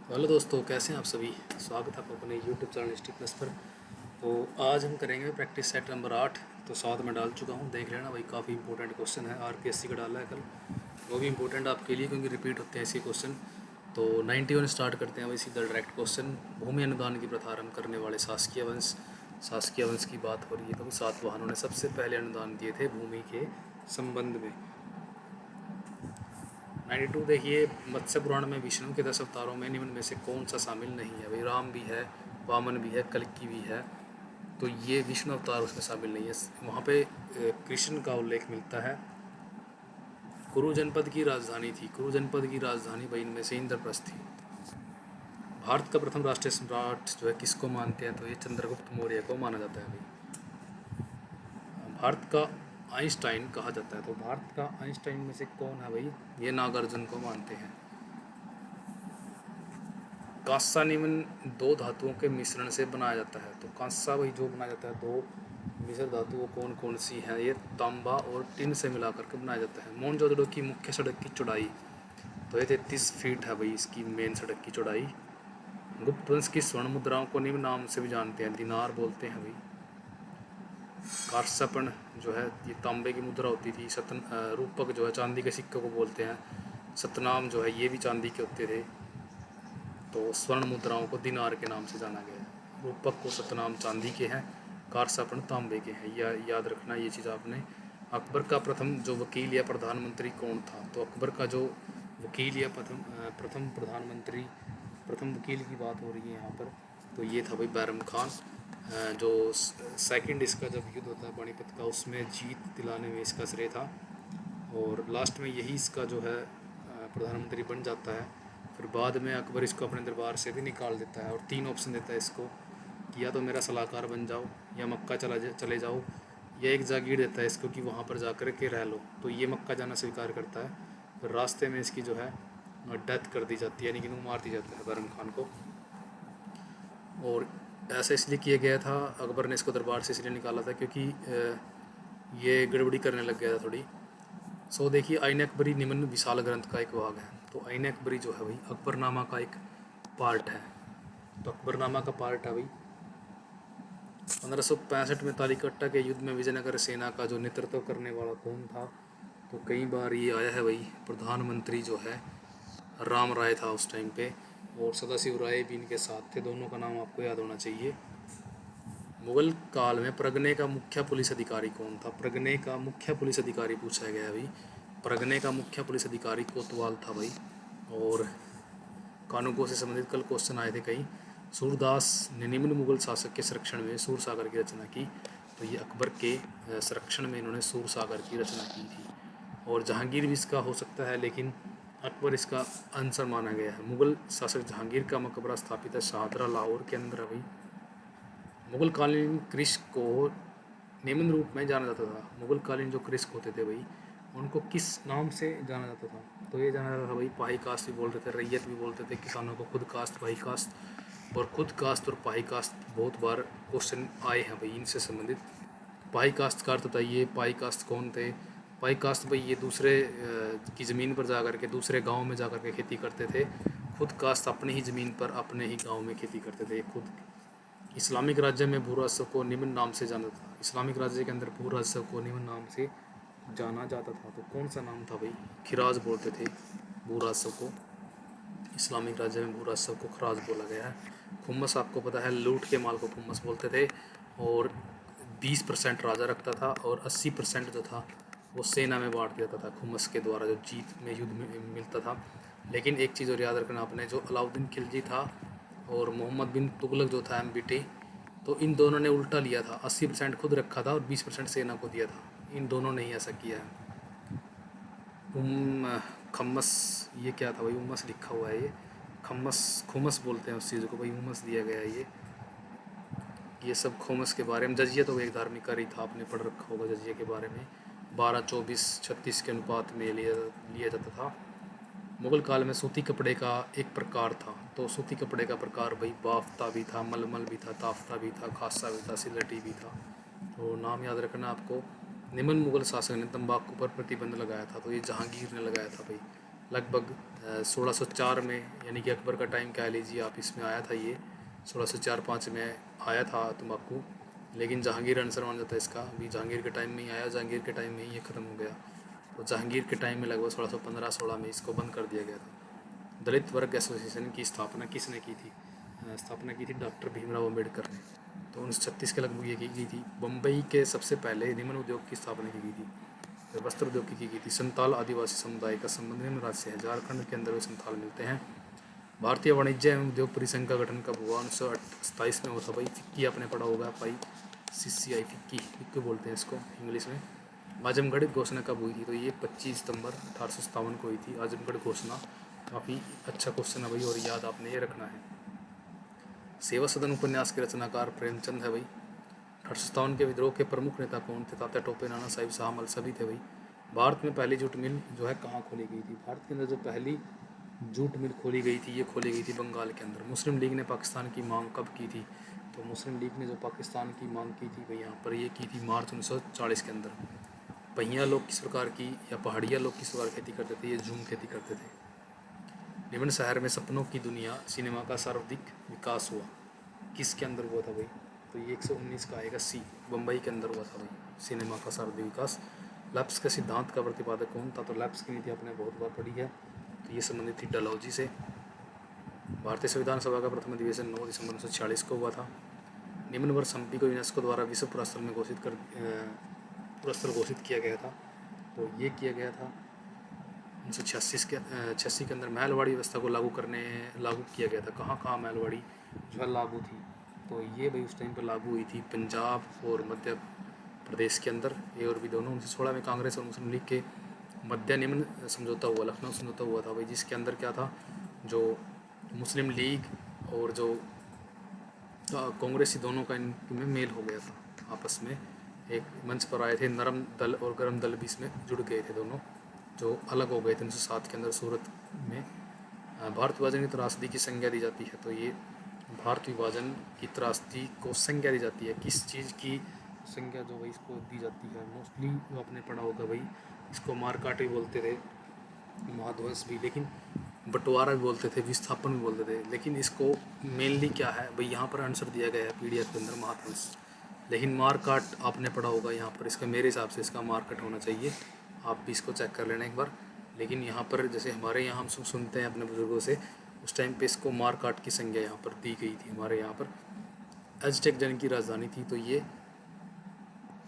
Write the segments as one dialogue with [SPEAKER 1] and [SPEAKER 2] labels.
[SPEAKER 1] Hello दोस्तों, कैसे हैं आप सभी। स्वागत है आपका अपने यूट्यूब चैनल हिस्ट्री प्लस पर। तो आज हम करेंगे प्रैक्टिस सेट नंबर 8। तो 7 में डाल चुका हूँ, देख लेना भाई। काफ़ी इंपॉर्टेंट क्वेश्चन है, आरपीएससी का डाला है कल। वो भी इंपॉर्टेंट आपके लिए क्योंकि रिपीट होते हैं ऐसे क्वेश्चन। तो 91 स्टार्ट करते हैं भाई, सीधा डायरेक्ट क्वेश्चन। भूमि अनुदान की प्रथा आरंभ करने वाले शासकीय वंश की बात हो रही है। कभी सातवाहनों ने सबसे पहले अनुदान दिए थे भूमि के संबंध में। 92 देखिए, मत्स्य पुराण में विष्णु के 10 अवतारों में निम्न में से कौन सा शामिल नहीं है। भाई राम भी है, वामन भी है, कल्कि भी है। तो ये विष्णु अवतार उसमें शामिल नहीं है। वहाँ पे कृष्ण का उल्लेख मिलता है। कुरु जनपद की राजधानी थी, कुरु जनपद की राजधानी भाई इनमें से इंद्रप्रस्थ थी। भारत का प्रथम राष्ट्रीय सम्राट जो है किसको मानते हैं, तो ये चंद्रगुप्त मौर्य को माना जाता है भाई। भारत का आइंस्टाइन कहा जाता है, तो भारत का आइंस्टाइन में से कौन है भाई, ये नागार्जुन को मानते हैं। कांसा निम्न दो धातुओं के मिश्रण से बनाया जाता है, तो कांसा भाई जो बनाया जाता है दो मिश्र धातुओं कौन कौन सी हैं, ये तांबा और टिन से मिलाकर के बनाया जाता है। मोहनजोदड़ो की मुख्य सड़क की चौड़ाई, तो ये 33 फीट है भाई इसकी मेन सड़क की चौड़ाई। गुप्त वंश की स्वर्ण मुद्राओं को निम्न नाम से भी जानते हैं, दिनार बोलते हैं भाई। कारसपण जो है ये तांबे की मुद्रा होती थी। रूपक जो है चांदी के सिक्के को बोलते हैं। सतनाम जो है ये भी चांदी के होते थे। तो स्वर्ण मुद्राओं को दिनार के नाम से जाना गया है। रूपक को सतनाम चांदी के हैं, कारसपण तांबे के हैं। याद रखना ये चीज़ आपने। अकबर का प्रथम जो वकील या प्रधानमंत्री कौन था, तो अकबर का जो वकील या प्रथम प्रधानमंत्री, प्रथम वकील की बात हो रही है यहाँ पर, तो ये था भाई बैरम खान। जो सेकंड इसका जब युद्ध होता है पानीपत का, उसमें जीत दिलाने में इसका श्रेय था। और लास्ट में यही इसका जो है प्रधानमंत्री बन जाता है। फिर बाद में अकबर इसको अपने दरबार से भी निकाल देता है और 3 ऑप्शन देता है इसको कि या तो मेरा सलाहकार बन जाओ, या मक्का चले जाओ, या एक जागीर देता है इसको कि वहाँ पर जा कर के रह लो। तो ये मक्का जाना स्वीकार करता है। फिर रास्ते में इसकी जो है डेथ कर दी जाती है, यानी कि मार दी जाता है बैरम खान को। और ऐसा इसलिए किया गया था, अकबर ने इसको दरबार से इसलिए निकाला था क्योंकि ये गड़बड़ी करने लग गया था थोड़ी। सो देखिए, आइन अकबरी निम्न विशाल ग्रंथ का एक भाग है। तो आइन अकबरी जो है भाई अकबरनामा का एक पार्ट है। तो अकबरनामा का पार्ट है भाई। 1565 में तालिकट्टा के युद्ध में विजयनगर सेना का जो नेतृत्व करने वाला कौन था, तो कई बार ये आया है भाई, प्रधानमंत्री जो है राम राय था उस टाइम पे, और सदाशिव राय भी इनके साथ थे। दोनों का नाम आपको याद होना चाहिए। मुगल काल में प्रगने का मुख्य पुलिस अधिकारी कौन था, प्रगने का मुख्य पुलिस अधिकारी पूछा गया है भाई। प्रगने का मुख्य पुलिस अधिकारी कोतवाल था भाई। और कानूनगो से संबंधित कल क्वेश्चन आए थे कई। सूरदास ने निम्न मुगल शासक के संरक्षण में सूर सागर की रचना की, तो ये अकबर के संरक्षण में इन्होंने सूर सागर की रचना की थी। और जहांगीर भी इसका हो सकता है, लेकिन अकबर इसका आंसर माना गया है। मुगल शासक जहांगीर का मकबरा स्थापित है शाहदरा लाहौर के अंदर है भाई। मुगल कालीन कृष को निम्न रूप में जाना जाता था। मुगल कालीन जो कृषक होते थे भाई, उनको किस नाम से जाना जाता था, तो ये जाना जाता था भाई, पाही कास्ट भी बोलते थे, रैयत भी बोलते थे। किसानों को खुद कास्ट, पाही कास्ट। और खुद कास्ट और पाही कास्ट बहुत बार क्वेश्चन आए हैं भाई इनसे संबंधित। पाही कास्ट का अर्थ बताइए, पाही कास्ट कौन थे। पाही कास्ट भाई ये दूसरे की ज़मीन पर जा कर के, दूसरे गांव में जा कर के खेती करते थे। खुद कास्ट अपने ही ज़मीन पर अपने ही गांव में खेती करते थे खुद। इस्लामिक राज्य में भू राजस्व को निम्न नाम से जाना था। इस्लामिक राज्य के अंदर भू राजस्व को निम्न नाम से जाना जाता था, तो कौन सा नाम था भाई, खिराज बोलते थे भू राजस्व को। इस्लामिक राज्य में भू राजस्व को खराज बोला गया है। खुम्मस आपको पता है, लूट के माल को खुम्मस बोलते थे। और 20% राजा रखता था और 80% जो था वो सेना में बांट दिया था खुम्मस के द्वारा, जो जीत में युद्ध में मिलता था। लेकिन एक चीज़ और याद रखना आपने, जो अलाउद्दीन खिलजी था और मोहम्मद बिन तुगलक जो था MBT, तो इन दोनों ने उल्टा लिया था। 80% खुद रखा था और 20% सेना को दिया था। इन दोनों ने ही ऐसा किया है। खम्मस, ये क्या था भाई, उमस लिखा हुआ है ये, खम्मस खुमस बोलते हैं उस चीज़ को भाई, उमस दिया गया है ये सब खुमस के बारे में। जजिया तो एक धार्मिक कार्य था, आपने पढ़ रखा होगा जजिया के बारे में। 12, 24, 36 के अनुपात में लिया जाता था। मुगल काल में सूती कपड़े का एक प्रकार था, तो सूती कपड़े का प्रकार भाई बाफ्ता भी था, मलमल भी था, ताफ्ता भी था, खासा भी था, सिलटी भी था। तो नाम याद रखना आपको। निम्न मुगल शासक ने तंबाकू पर प्रतिबंध लगाया था, तो ये जहांगीर ने लगाया था भाई। लगभग 1604 में, यानी कि अकबर का टाइम कह लीजिए आप, इसमें आया था ये 1604-5 में आया था तम्बाकू। लेकिन जहांगीर आंसर मान जाता है इसका, अभी जहांगीर के टाइम में ही आया, जहांगीर के टाइम में ही ये ख़त्म हो गया। तो जहांगीर के टाइम में लगभग 1615-16 में इसको बंद कर दिया गया था। दलित वर्ग एसोसिएशन की स्थापना किसने की थी? स्थापना की थी डॉक्टर भीमराव अम्बेडकर ने। तो 1936 के लगभग ये की गई थी। बम्बई के सबसे पहले निम्न उद्योग की स्थापना की गई थी। तो वस्त्र उद्योग की गई थी। संताल आदिवासी समुदाय का संबंध निम्न राज्य से है। झारखंड के अंदर वे संताल मिलते हैं। भारतीय वाणिज्य एवं उद्योग परिसंघ का गठन कब हुआ? 1927 में हुआ था भाई। फिक्की आपने पढ़ा होगा भाई, CCI फिक्की, फिक्की बोलते हैं इसको इंग्लिश में। आजमगढ़ घोषणा कब हुई थी? तो ये 25 सितंबर 1857 को हुई थी आजमगढ़ घोषणा। काफ़ी अच्छा क्वेश्चन है भाई, और याद आपने ये रखना है। सेवा सदन उपन्यास के रचनाकार प्रेमचंद है भाई। 1857 के विद्रोह के प्रमुख नेता कौन थे? तात्या टोपे, नाना साहिब, शाह सभी थे भाई। भारत में पहली जूट मिल जो है कहाँ खोली गई थी? भारत के अंदर जो पहली जूट मिल खोली गई थी, ये खोली गई थी बंगाल के अंदर। मुस्लिम लीग ने पाकिस्तान की मांग कब की थी? तो मुस्लिम लीग ने जो पाकिस्तान की मांग की थी भाई, यहाँ पर ये की थी मार्च 1940 के अंदर। पहिया लोग किस प्रकार की या पहाड़िया लोग किस प्रकार खेती करते थे? ये झूम खेती करते थे। निम्न शहर में सपनों की दुनिया सिनेमा का सर्वाधिक विकास हुआ किसके अंदर हुआ था भाई? तो ये 119 का आएगा सी, बम्बई के अंदर हुआ था भाई सिनेमा का सर्वाधिक विकास। लैप्स के सिद्धांत का प्रतिपादक कौन था? तो लैप्स की नीति आपने बहुत बार पढ़ी है, तो ये संबंधित थी डलहौजी से। भारतीय संविधान सभा का प्रथम अधिवेशन 9 दिसंबर 1946 को हुआ था। निम्न वर्ष हम्पी को यूनेस्को द्वारा विश्व पुरास्थल में पुरास्थल घोषित किया गया था। तो ये किया गया था 1986 के अंदर। महलवाड़ी व्यवस्था को लागू किया गया था। कहाँ कहाँ महलवाड़ी जो है लागू थी? तो ये भाई उस टाइम पर लागू हुई थी पंजाब और मध्य प्रदेश के अंदर, ये और भी दोनों। 1916 में कांग्रेस और मुस्लिम लीग के मध्य निम्न समझौता हुआ, लखनऊ समझौता हुआ था भाई, जिसके अंदर क्या था, जो मुस्लिम लीग और जो कांग्रेसी दोनों का इनमें मेल हो गया था आपस में। एक मंच पर आए थे, नरम दल और गरम दल भी इसमें जुड़ गए थे दोनों, जो अलग हो गए थे 1907 के अंदर सूरत में। भारत विभाजन की त्रासदी की संज्ञा दी जाती है। तो ये भारत विभाजन की त्रासदी को संज्ञा दी जाती है। किस चीज़ की संज्ञा जो भाई इसको दी जाती है? मोस्टली जो आपने पढ़ा होगा भाई, इसको मारकाट भी बोलते थे, महाध्वंस भी, लेकिन बंटवारा भी बोलते थे, विस्थापन भी बोलते थे। लेकिन इसको मेनली क्या है भाई, यहाँ पर आंसर दिया गया है PDF के अंदर महाध्वंस। लेकिन मारकाट आपने पढ़ा होगा यहाँ पर, इसका मेरे हिसाब से इसका मारकाट होना चाहिए। आप भी इसको चेक कर लेना एक बार। लेकिन यहाँ पर जैसे हमारे यहाँ हम सुनते हैं अपने बुजुर्गों से, उस टाइम पे इसको मारकाट की संज्ञा यहाँ पर दी गई थी हमारे यहाँ पर। एज़टेक जन की राजधानी थी, तो ये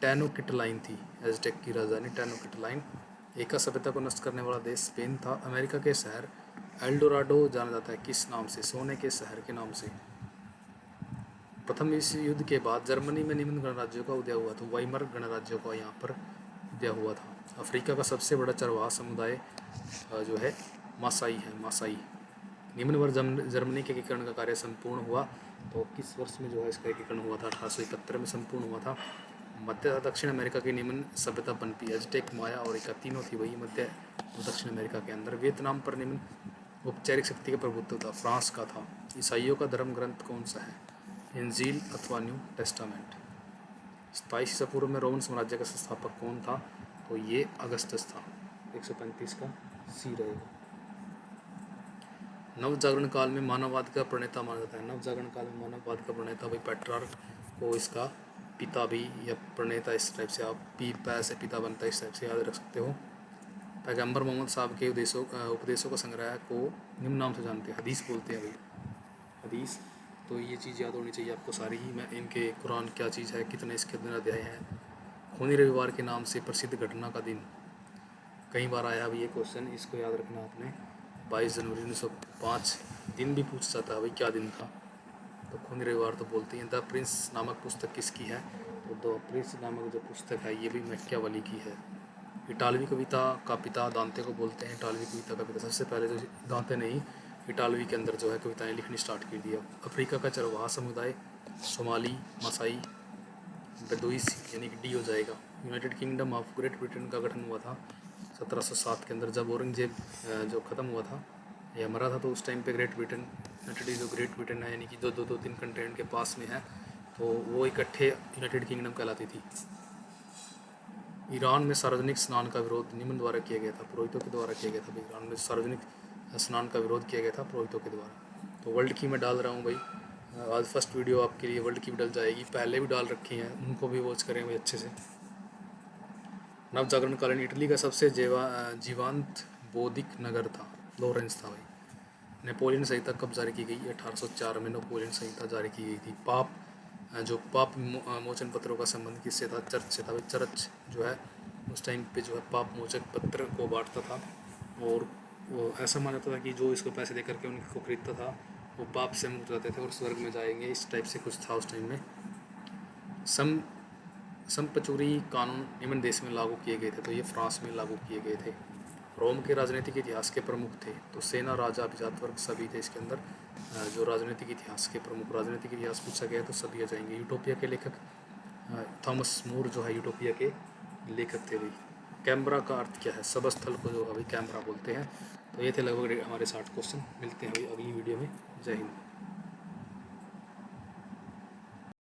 [SPEAKER 1] टेनोक्टिलाइन थी। एज़टेक की राजधानी टेनोक्टिलाइन। एका सभ्यता को नष्ट करने वाला देश स्पेन था। अमेरिका के शहर एल्डोराडो जाना जाता है किस नाम से? सोने के शहर के नाम से। प्रथम विश्व युद्ध के बाद जर्मनी में निम्न गणराज्यों का उदय हुआ। तो वाइमर गणराज्यों का यहाँ पर उदय हुआ था। अफ्रीका का सबसे बड़ा चरवाहा समुदाय जो है मासाई है, मासाई। निम्न वर्ष जर्मनी के एकीकरण का कार्य संपूर्ण हुआ। तो किस वर्ष में जो है इसका एकीकरण हुआ था? 1871 में संपूर्ण हुआ था। मध्य दक्षिण अमेरिका की निम्न सभ्यता पनपी। एज़टेक, माया और इका तीनों थी वही मध्य और दक्षिण अमेरिका के अंदर। वियतनाम पर निम्न औपचारिक शक्ति का प्रभुत्व था, फ्रांस का था। ईसाइयों का धर्म ग्रंथ कौन सा है? इंजील अथवा न्यू टेस्टामेंट। 27 ईसा पूर्व में रोमन साम्राज्य का संस्थापक कौन था? तो ये अगस्टस था। 135 का सी रहेगा। नवजागरण काल में मानववाद का प्रणेता माना जाता है। नवजागरण काल में मानववाद का प्रणेता भाई पेट्रार्क को इसका पिता भी या प्रणेता, इस टाइप से आप पी पै से पिता बनता है, इस टाइप से याद रख सकते हो। पैगंबर मोहम्मद साहब के उपदेशों का संग्रह को निम्न नाम से जानते हैं, हदीस बोलते हैं भाई, हदीस। तो ये चीज़ याद होनी चाहिए आपको सारी ही। मैं इनके कुरान क्या चीज़ है, कितने इसके दिन अध्याय हैं। खूनी रविवार के नाम से प्रसिद्ध घटना का दिन, कई बार आया अभी ये क्वेश्चन, इसको याद रखना आपने। 22 जनवरी 1905 दिन भी पूछ जाता है भाई क्या दिन था, तो खूनी रविवार तो बोलते हैं। द प्रिंस नामक पुस्तक किसकी है? तो द प्रिंस नामक जो पुस्तक है ये भी मैकियावेली की है। इटालवी कविता का पिता दांते को बोलते हैं। इटालवी कविता का पिता सबसे पहले जो दांते ने ही इटालवी के अंदर जो है कविताएं लिखनी स्टार्ट कर दिया। अफ्रीका का चरवाहा समुदाय सोमाली, मसाई, बदुई यानी कि डी हो जाएगा। United kingdom of great Britain का गठन हुआ था 1707 के अंदर, जब औरंगजेब जो ख़त्म हुआ था या मरा था, तो उस टाइम पे ग्रेट ब्रिटेन, यूनाइटेड जो ग्रेट ब्रिटेन है यानी कि जो दो तीन कंट्रीट के पास में है, तो वो इकट्ठे यूनाइटेड किंगडम कहलाती थी। ईरान में सार्वजनिक स्नान का विरोध निम्न द्वारा किया गया था, पुरोहितों के द्वारा किया गया था भाई। ईरान में सार्वजनिक स्नान का विरोध किया गया था पुरोहितों के द्वारा। तो वर्ल्ड की मैं डाल रहा हूँ भाई। आज फर्स्ट वीडियो आपके लिए वर्ल्ड की डल जाएगी, पहले भी डाल रखी हैं, उनको भी वॉच करें भाई अच्छे से। नवजागरण कालीन इटली का सबसे जीवांत बौद्धिक नगर था, फ्लोरेंस था भाई। नेपोलियन संहिता कब जारी की गई? 1804 में नेपोलियन संहिता जारी की गई थी। जो पाप मोचन पत्रों का संबंध किससे था? चर्च से था भाई। चर्च जो है उस टाइम पे जो है पाप मोचक पत्र को बांटता था, और वो ऐसा माना जाता था कि जो इसको पैसे दे करके उनको खरीदता था वो पाप से मुक्त रहते थे और स्वर्ग में जाएंगे, इस टाइप से कुछ था उस टाइम में। संपचूरी कानून निम्न देश में लागू किए गए थे? तो ये फ्रांस में लागू किए गए थे। रोम के राजनीतिक इतिहास के प्रमुख थे? तो सेना, राजा, अभिजात वर्ग सभी थे इसके अंदर। जो राजनीतिक इतिहास के प्रमुख, राजनीतिक इतिहास पूछा गया तो सभी आ जाएंगे। यूटोपिया के लेखक थॉमस मोर जो है यूटोपिया के लेखक थे भाई। कैमरा का अर्थ क्या है? सबस्थल को जो अभी कैमरा बोलते हैं। तो ये थे लगभग हमारे 60 क्वेश्चन। मिलते हैं भाई अगली वीडियो में। जय हिंद।